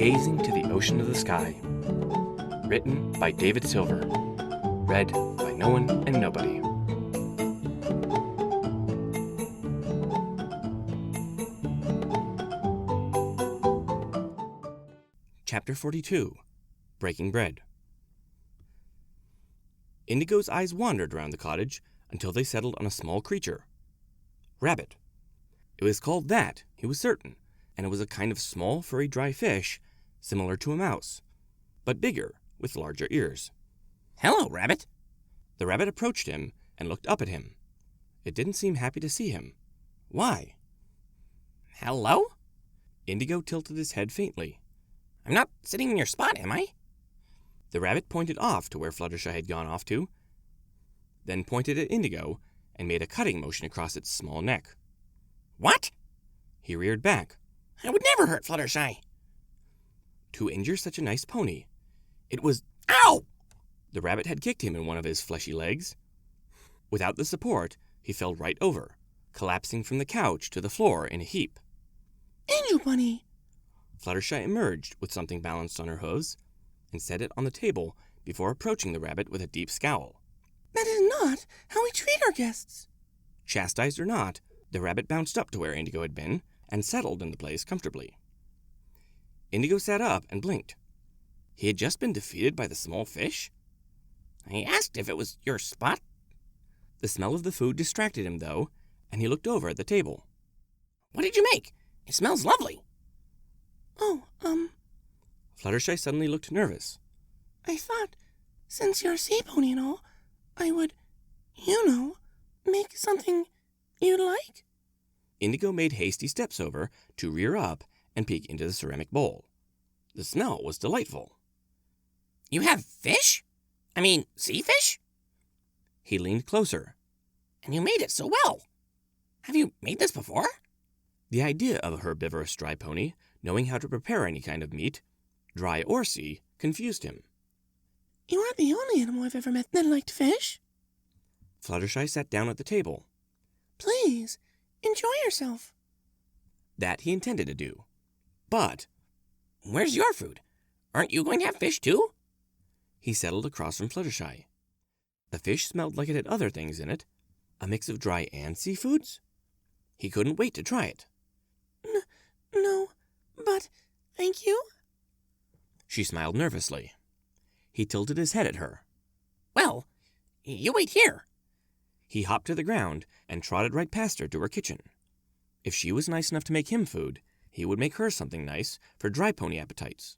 Gazing to the Ocean of the Sky. Written by David Silver. Read by no one and nobody. Chapter 42. Breaking Bread. Indigo's eyes wandered around the cottage until they settled on a small creature. Rabbit. It was called that, he was certain, and it was a kind of small, furry, dry fish, similar to a mouse, but bigger, with larger ears. "Hello, Rabbit." The rabbit approached him and looked up at him. It didn't seem happy to see him. Why? "Hello?" Indigo tilted his head faintly. "I'm not sitting in your spot, am I?" The rabbit pointed off to where Fluttershy had gone off to, then pointed at Indigo and made a cutting motion across its small neck. "What?" He reared back. "I would never hurt Fluttershy." To injure such a nice pony. It was... Ow! The rabbit had kicked him in one of his fleshy legs. Without the support, he fell right over, collapsing from the couch to the floor in a heap. "Angel Bunny!" Fluttershy emerged with something balanced on her hooves and set it on the table before approaching the rabbit with a deep scowl. "That is not how we treat our guests." Chastised or not, the rabbit bounced up to where Indigo had been and settled in the place comfortably. Indigo sat up and blinked. He had just been defeated by the small fish? "I asked if it was your spot." The smell of the food distracted him, though, and he looked over at the table. "What did you make? It smells lovely." "Oh, Fluttershy suddenly looked nervous. I thought, since you're a sea pony and all, I would, make something you'd like." Indigo made hasty steps over to rear up and peek into the ceramic bowl. The smell was delightful. "You have fish? I mean, sea fish?" He leaned closer. "And you made it so well. Have you made this before?" The idea of a herbivorous dry pony knowing how to prepare any kind of meat, dry or sea, confused him. "You aren't the only animal I've ever met that liked fish." Fluttershy sat down at the table. "Please, enjoy yourself." That he intended to do. But "Where's your food? Aren't you going to have fish too?" he settled across from Fluttershy. The fish smelled like it had other things in it. A mix of dry and seafoods? He couldn't wait to try it. No, but thank you." She smiled nervously. He tilted his head at her. "Well, you wait here." He hopped to the ground and trotted right past her to her kitchen. If she was nice enough to make him food, he would make her something nice for dry pony appetites.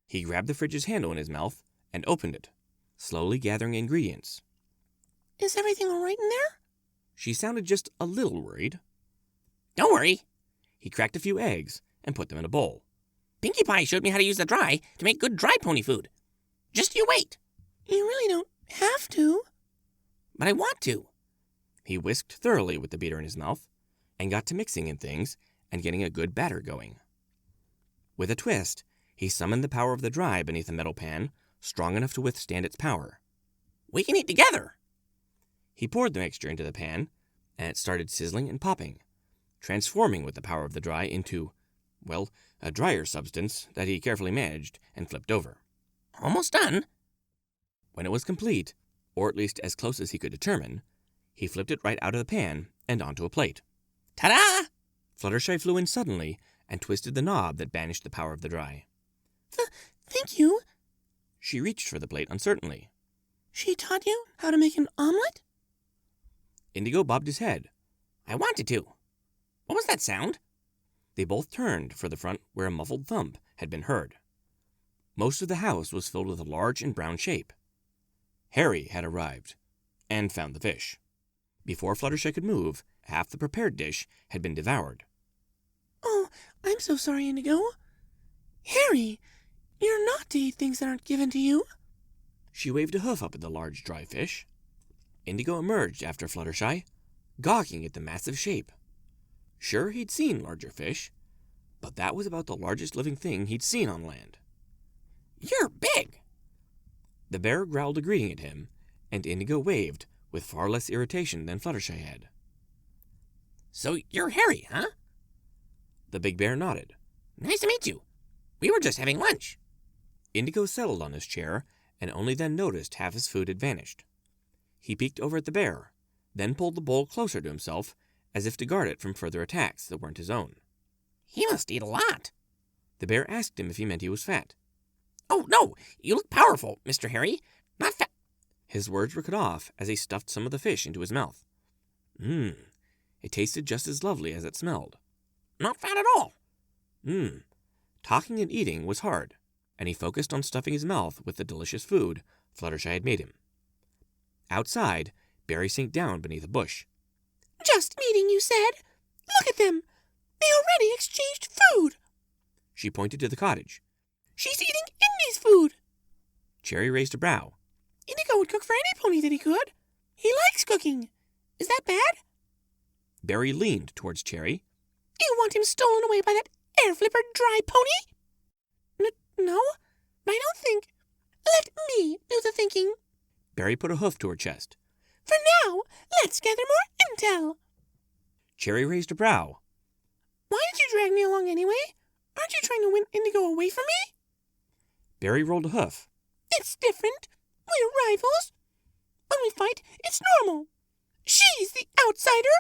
He grabbed the fridge's handle in his mouth and opened it, slowly gathering ingredients. "Is everything all right in there?" She sounded just a little worried. "Don't worry. He cracked a few eggs and put them in a bowl. Pinkie Pie showed me how to use the dry to make good dry pony food. Just you wait." "You really don't have to." "But I want to." He whisked thoroughly with the beater in his mouth and got to mixing in things and getting a good batter going. With a twist, he summoned the power of the dry beneath a metal pan, strong enough to withstand its power. "We can eat together." He poured the mixture into the pan, and it started sizzling and popping, transforming with the power of the dry into, well, a drier substance that he carefully managed and flipped over. "Almost done." When it was complete, or at least as close as he could determine, he flipped it right out of the pan and onto a plate. "Ta-da!" Fluttershy flew in suddenly and twisted the knob that banished the power of the dry. Thank you." She reached for the plate uncertainly. "She taught you how to make an omelet?" Indigo bobbed his head. "I wanted to. What was that sound?" They both turned for the front where a muffled thump had been heard. Most of the house was filled with a large and brown shape. Harry had arrived and found the fish. Before Fluttershy could move, half the prepared dish had been devoured. "Oh, I'm so sorry, Indigo. Harry, you're not to eat things that aren't given to you." She waved a hoof up at the large dry fish. Indigo emerged after Fluttershy, gawking at the massive shape. Sure, he'd seen larger fish, but that was about the largest living thing he'd seen on land. "You're big." The bear growled a greeting at him, and Indigo waved with far less irritation than Fluttershy had. "So you're Harry, huh?" The big bear nodded. "Nice to meet you. We were just having lunch. Indigo settled on his chair and only then noticed half his food had vanished. He peeked over at the bear, then pulled the bowl closer to himself as if to guard it from further attacks that weren't his own. He must eat a lot. The bear asked him if he meant he was fat. Oh, no, you look powerful, Mr. Harry. Not fat. His words were cut off as he stuffed some of the fish into his mouth. It tasted just as lovely as it smelled. Not fat at all. Talking and eating was hard, and he focused on stuffing his mouth with the delicious food Fluttershy had made him. Outside, Barry sank down beneath a bush. Just meeting, you said? Look at them. They already exchanged food. She pointed to the cottage. She's eating Indy's food. Cherry raised a brow. Indigo would cook for any pony that he could. He likes cooking. Is that bad? Barry leaned towards Cherry. You want him stolen away by that air-flipper dry pony? No, I don't think. Let me do the thinking. Barry put a hoof to her chest. For now, let's gather more intel. Cherry raised a brow. Why did you drag me along anyway? Aren't you trying to win Indigo away from me? Barry rolled a hoof. It's different. We're rivals. When we fight, it's normal. She's the outsider.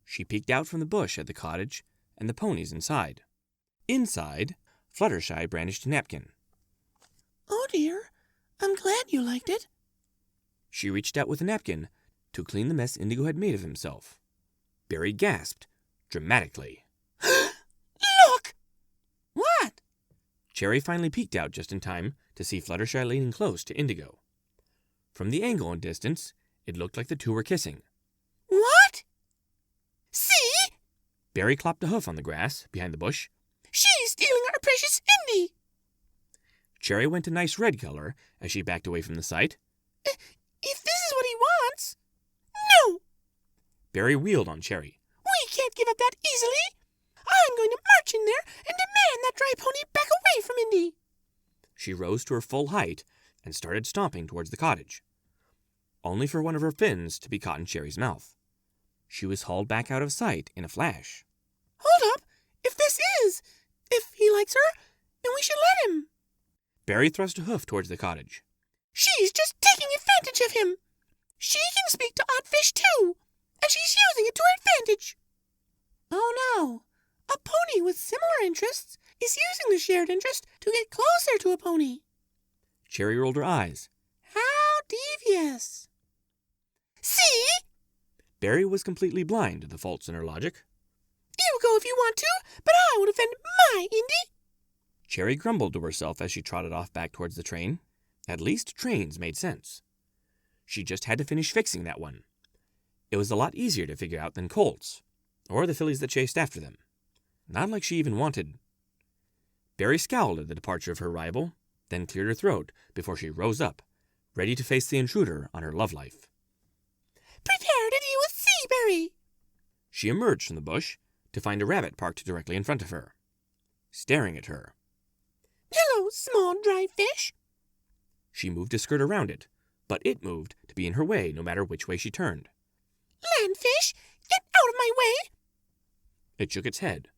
She peeked out from the bush at the cottage and the ponies inside. Inside, Fluttershy brandished a napkin. Oh dear, I'm glad you liked it. She reached out with a napkin to clean the mess Indigo had made of himself. Barry gasped, dramatically. Look! What? Cherry finally peeked out just in time to see Fluttershy leaning close to Indigo. From the angle and distance, it looked like the two were kissing. What? See? Barry clopped a hoof on the grass behind the bush. She's stealing our precious Indy. Cherry went a nice red color as she backed away from the sight. If this is what he wants... No! Barry wheeled on Cherry. We can't give up that easily. I'm going to march in there and demand that dry pony back away from Indy. She rose to her full height and started stomping towards the cottage, only for one of her fins to be caught in Cherry's mouth. She was hauled back out of sight in a flash. Hold up! If he likes her, then we should let him. Barry thrust a hoof towards the cottage. She's just taking advantage of him. She can speak to odd fish too, and she's using it to her advantage. Oh no, a pony with similar interests is using the shared interest to get closer to a pony. Cherry rolled her eyes. How devious. See? Barry was completely blind to the faults in her logic. You go if you want to, but I will defend my Indy. Cherry grumbled to herself as she trotted off back towards the train. At least trains made sense. She just had to finish fixing that one. It was a lot easier to figure out than colts, or the fillies that chased after them. Not like she even wanted. Barry scowled at the departure of her rival, then cleared her throat before she rose up, ready to face the intruder on her love life. Prepare to deal with Seaberry. She emerged from the bush to find a rabbit parked directly in front of her, staring at her. Hello, small dry fish. She moved to skirt around it, but it moved to be in her way no matter which way she turned. Landfish, get out of my way. It shook its head.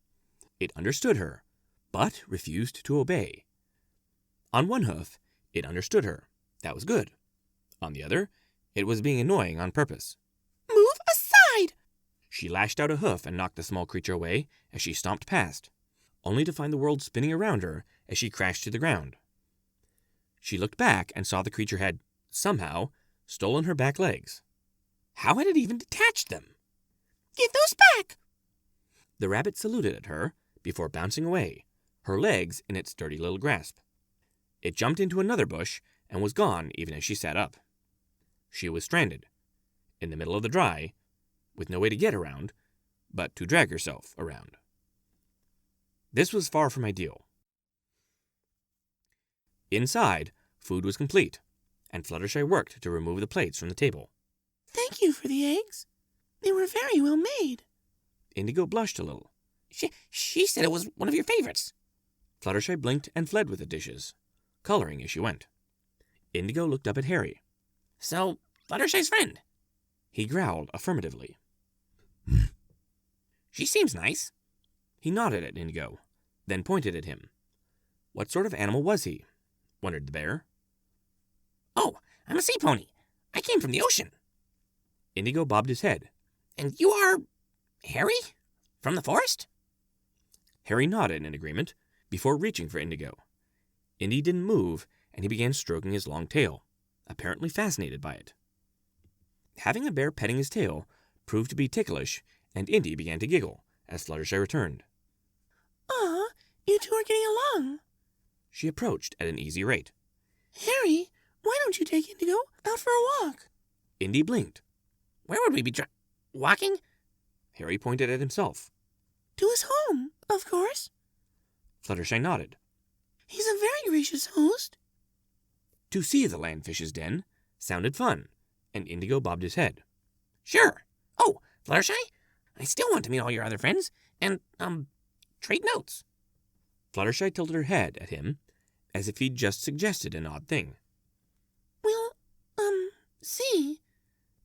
It understood her, but refused to obey. On one hoof, it understood her. That was good. On the other, it was being annoying on purpose. Move aside. She lashed out a hoof and knocked the small creature away as she stomped past, only to find the world spinning around her as she crashed to the ground. She looked back and saw the creature had, somehow, stolen her back legs. How had it even detached them? Give those back. The rabbit saluted at her before bouncing away, her legs in its dirty little grasp. It jumped into another bush and was gone even as she sat up. She was stranded, in the middle of the dry, with no way to get around, but to drag herself around. This was far from ideal. Inside, food was complete, and Fluttershy worked to remove the plates from the table. Thank you for the eggs. They were very well made. Indigo blushed a little. She said it was one of your favorites. Fluttershy blinked and fled with the dishes, coloring as she went. Indigo looked up at Harry. So, Fluttershy's friend. He growled affirmatively. She seems nice. He nodded at Indigo, then pointed at him. What sort of animal was he? Wondered the bear. Oh, I'm a sea pony. I came from the ocean. Indigo bobbed his head. And you are Harry? From the forest? Harry nodded in agreement before reaching for Indigo. Indy didn't move, and he began stroking his long tail, apparently fascinated by it. Having a bear petting his tail proved to be ticklish, and Indy began to giggle as Fluttershy returned. Aw, you two are getting along. She approached at an easy rate. Harry, why don't you take Indigo out for a walk? Indy blinked. Where would we be walking? Harry pointed at himself. To his home, of course. Fluttershy nodded. He's a very gracious host. To see the landfish's den sounded fun, and Indigo bobbed his head. Sure. Oh, Fluttershy, I still want to meet all your other friends and, trade notes. Fluttershy tilted her head at him as if he'd just suggested an odd thing. Well, see.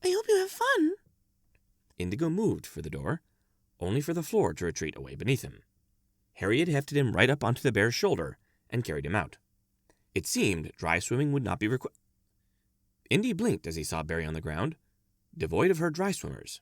I hope you have fun. Indigo moved for the door, only for the floor to retreat away beneath him. Harry had hefted him right up onto the bear's shoulder and carried him out. It seemed dry swimming would not be required. Indy blinked as he saw Barry on the ground, devoid of her dry swimmers.